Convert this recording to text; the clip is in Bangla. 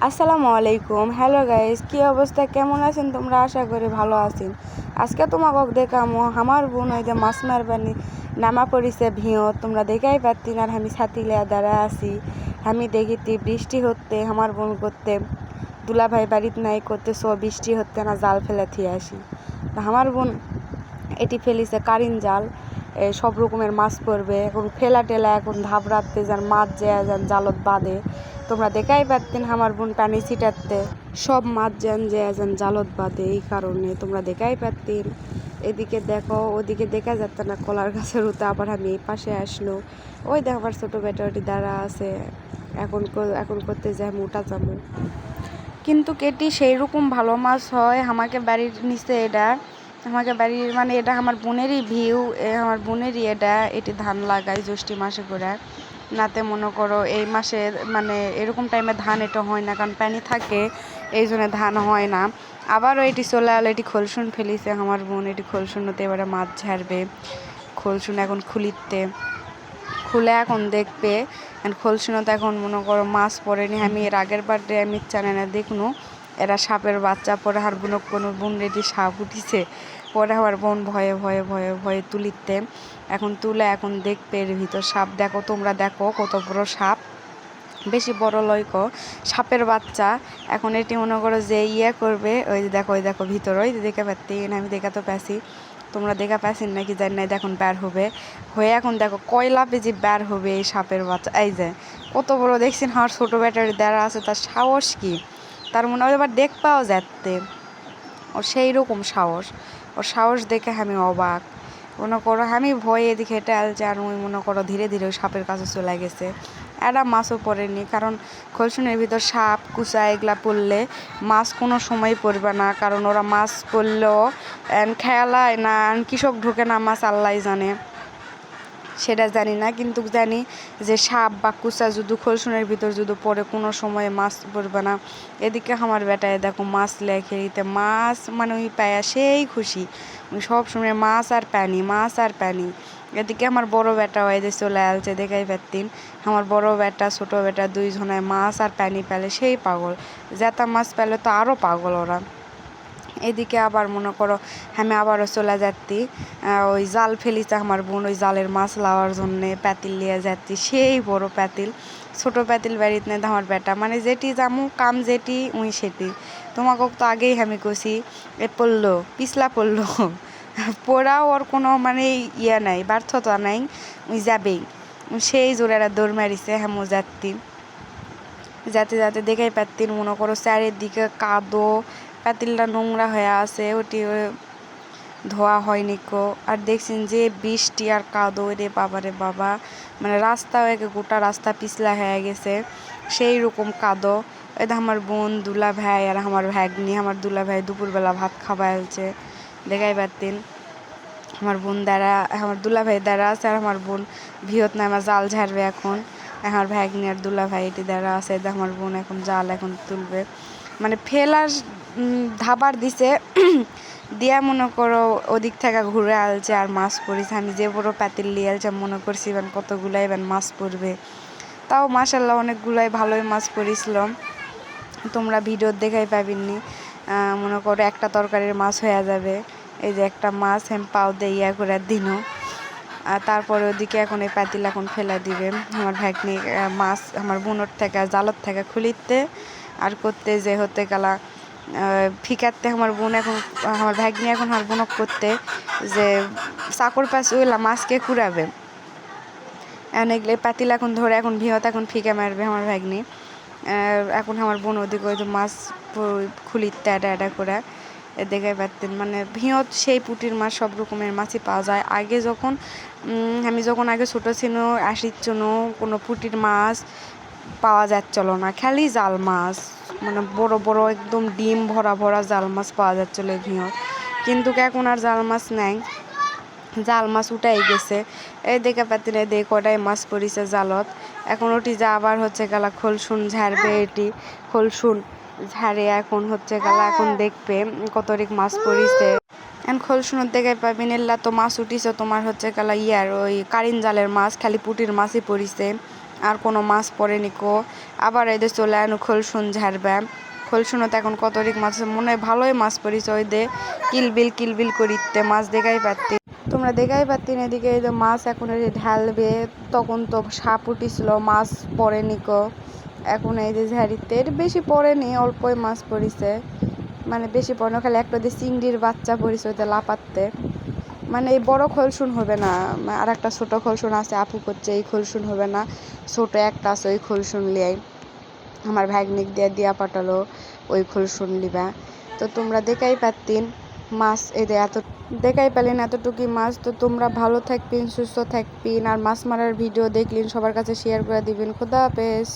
আসসালামু আলাইকুম। হ্যালো গাইস, কি অবস্থা, কেমন আছেন তোমরা? আশা করি ভালো আছেন। আজকে তোমাকে দেখামো আমার বোন ওই যে মাছ মারবানি নামা পড়িছে ভিও, তোমরা দেখাই পাচ্ছি না। আর আমি ছাতি লিয়া দাঁড়া আছি। আমি দেখিতি বৃষ্টি হতে আমার বোন করতে দুলা ভাই বাড়িতে নাই করতে বৃষ্টি হতে না জাল ফেলে থিয়ে আসি। আমার বোন এটি ফেলিছে কারিন জাল, সব রকমের মাছ পড়বে এখন ফেলা টেলা, এখন ধাপ রাখতে যান মাছ যান জালত বাঁধে। তোমরা দেখাই পারতেন আমার বোন পানি ছিটাতে সব মাছ যান জালত বাঁধে, এই কারণে তোমরা দেখাই পারতেন। এদিকে দেখো, ওদিকে দেখা যাচ্ছে না কলার গাছের উতে। আবার আমি এই পাশে আসলো, ওই দেখো আমার ছোটো বেটাটি দাঁড়া আছে। এখন এখন করতে যাই মোটা যাবো, কিন্তু কেটি সেই রকম ভালো মাছ হয় আমাকে বাড়ির নিচে। এটা আমাকে বাড়ির মানে এটা আমার বোনেরই ভিউ, আমার বোনেরই এটি ধান লাগায় জ্যৈষ্ঠী মাসে করে। নাতে মনে করো এই মাসে মানে এরকম টাইমে ধান এটা হয় না, কারণ পানি থাকে, এই জন্য ধান হয় না। আবারও এটি চলে আলো, এটি খোলসুন ফেলিছে আমার বোন। এটি খোলসুনতে এবারে মাছ ঝাড়বে। খোলসুন এখন খুলে এখন দেখবে। খোলসুনতে এখন মনে করো মাছ পড়েনি। আমি এর আগের বারে আমি চ্যানেলে দেখনু এরা সাপের বাচ্চা পরে হার বোনক কোনো বোন রেডি সাপ উঠিছে, পরে আমার বোন ভয়ে ভয়ে ভয়ে ভয়ে তুলিতে এখন তুলে এখন দেখবে এর ভিতর সাপ। দেখো তোমরা দেখো কত বড় সাপ, বেশি বড় লয়ক সাপের বাচ্চা। এখন এটি মনে করো যে করবে, ওই দেখো ভিতর, ওই দেখে পাচ্ছি আমি দেখা তো পাচ্ছি, তোমরা দেখা পাচ্ছেন নাকি জানি না। দেখুন বের হবে হয়ে এখন দেখো কয়লা পেজি বের হবে এই সাপের বাচ্চা। এই যে কত বড় দেখছেন আমার ছোটো ব্যাটারি দ্বারা আছে, তার সাহস কি, তার মনে হয় এবার দেখ পাওয়া যাচ্ছে ওর সেই রকম সাহস। ওর সাহস দেখে আমি অবাক। মনে করো আমি ভয়ে এদিকে হেঁটে আলছি, আর ওই মনে করো ধীরে ধীরে ওই সাপের কাছে চলে গেছে। একটা মাছও পড়েনি, কারণ খোলসুনের ভিতর সাপ কুচা এগুলা পড়লে মাছ কোনো সময় পড়বে না, কারণ ওরা মাছ পড়লেও খেয়ালায় না কৃষক ঢোকে না মাছ আল্লাহ জানে, সেটা জানি না। কিন্তু জানি যে সাপ বা কুচা যদি খোলসুনের ভিতর যদি পড়ে কোনো সময় মাছ পড়বে না। এদিকে আমার বেটায় দেখো মাছ লেখে দিতে, মাছ মানে ওই পায়া সেই খুশি, ওই সব সময় মাছ আর পানি। এদিকে আমার বড় বেটা ওই যে চলে আসছে, দেখাই পারতিন আমার বড় বেটা ছোট বেটা দুইজনায় মাছ আর পানি পেলে সেই পাগল, জেতা মাছ পেলে তো আরও পাগল ওরা। এদিকে আবার মনে করো আমি আবারও চলে যাচ্ছি, ওই জাল ফেলিছে আমার বোন, ওই জালের মাছ লাওয়ার জন্যে প্যাতিল নিয়ে যাচ্ছি, সেই বড় প্যাতিল। ছোটো প্যাতিল বাড়িতে নেই আমার বেটা, মানে যেটি জামু কাম যেটি উই সেটি। তোমাকে তো আগেই আমি কষি পড়লো পিছলা পড়লো পড়াও ওর কোনো মানে নাই, ব্যর্থতা নাই, উই যাবেই। সেই জোরেরা দৌড় মারিছে হ্যামো যাতে দেখাই পারতিন মনে করো চারিদিকে কাদো, পাতিলটা নোংরা হয়ে আছে, ওটি ধোয়া হয়নি কো। আর দেখছেন যে বৃষ্টি আর কাদো, রে বাবা রে বাবা, মানে রাস্তা গোটা রাস্তা পিছলা হয়ে গেছে, সেই রকম কাদো। এটা আমার বোন দুলা ভাই আর আমার ভাগ্নি, আমার দুলা ভাই দুপুরবেলা ভাত খাওয়া আসছে, দেখাই পারতেন। আমার দুলা ভাই দ্বারা আছে, আর আমার বোন ভিয়ত না আমার জাল ঝাড়বে এখন। আমার ভাগ্নি আর দুলা ভাই এটি দ্বারা আছে, আমার বোন এখন জাল এখন তুলবে, মানে ফেলার ধাবার দিছে দিয়া মনে করো ওদিক থেকে ঘুরে আলছে আর মাছ পড়িছে। আমি যে বড় পাতিল লিয়ে আলছে মনে করছি এবার কতগুলাই এবার মাছ পড়বে, তাও মাশাল্লাহ অনেকগুলাই ভালোই মাছ পড়েছিল। তোমরা ভিডিও দেখাই পাবিনি, মনে করো একটা তরকারির মাছ হয়ে যাবে। এই যে একটা মাছ পাও দিয়ে করে দিনও, আর তারপরে ওদিকে এখন এই পাতিল এখন ফেলা দিবে আমার ভাগ্নি মাছ আমার বোনর থেকে জালত থেকে খুলিতে আর করতে যে হতে গেলা ফিকাতে। আমার বোন এখন আমার ভাগ্নি এখন আমার বোনক করতে যে চাকর পাশ ওইলা মাছকে কুড়াবে, এগুলো পাতিল এখন ধরে এখন ভিহত এখন ফিকা মারবে আমার ভাগ্নি। এখন আমার বোন ওদিকে ওই মাছ খুলিতে এটা করে দেখাই পারতেন, মানে ভিয়ত সেই পুঁটির মাছ সব রকমের মাছই পাওয়া যায়। আগে যখন আমি আগে ছোটো ছিল আসির জন্য কোনো পুঁটির মাছ পাওয়া যাচ্ছিল না, খালি জাল মাছ, মানে বড় বড় একদম ডিম ভরা ভরা জাল মাছ পাওয়া যাচ্ছিলো ভিয়ত। কিন্তু এখন আর জাল মাছ নাই, জাল মাছ উঠাই গেছে। এই দেখে পাতি না দেখ কটাই মাছ পড়িছে জালত। এখন ওটি যা আবার হচ্ছে গেলা খোলসুন ঝাড়বে, এটি খোলসুন ঝাড়ে এখন হচ্ছে গেলা এখন দেখবে কতরিক মাছ পড়িছে। এখন খোলসুনের দেখে পাবেন এল্লা তো মাছ উঠিছে তোমার হচ্ছে গেলা ওই কারিন জালের মাছ, খালি পুটির মাছই পড়িছে। আর কোনো মাছ পড়েনি কো। আবার এদের চলে আনো খোলসুন ঝাড়বে, খোলসুনত এখন কতরিক মাছ আছে, মনে হয় ভালোই মাছ পড়িছে। ওই দে কিলবিল করিতে মাছ দেখাই পারতি, তোমরা দেখাই পারতি না। এদিকে এই যে মাছ এখন এই যে ঢালবে, তখন তো সাপ উঠিছিল, মাছ পড়েনি কো। এখন এই যে ঝাড়িতে বেশি পড়েনি, অল্পই মাছ পড়িছে, মানে বেশি পড়ে খালি একটা দিয়ে চিংড়ির বাচ্চা পড়িছে ওইটা লাপাতে। মানে এই বড় খোলসুন হবে না, আর একটা ছোট খোলসুন আছে, আপু করছে এই খোলসুন হবে না, ছোট একটা আছে ওই খোলসুন লিয়াই আমার ভাগ্নিক দিয়া পাঠালো, ওই খোলসুন লিবা। তো তোমরা দেখাই পারতিন মাছ, এই যে এত দেখাই পেলেন এতটুকুই মাছ। তো তোমরা ভালো থাকবেন, সুস্থ থাকবেন, আর মাছ মারার ভিডিও দেখলেন সবার কাছে শেয়ার করে দিবেন। খোদা হাফেজ।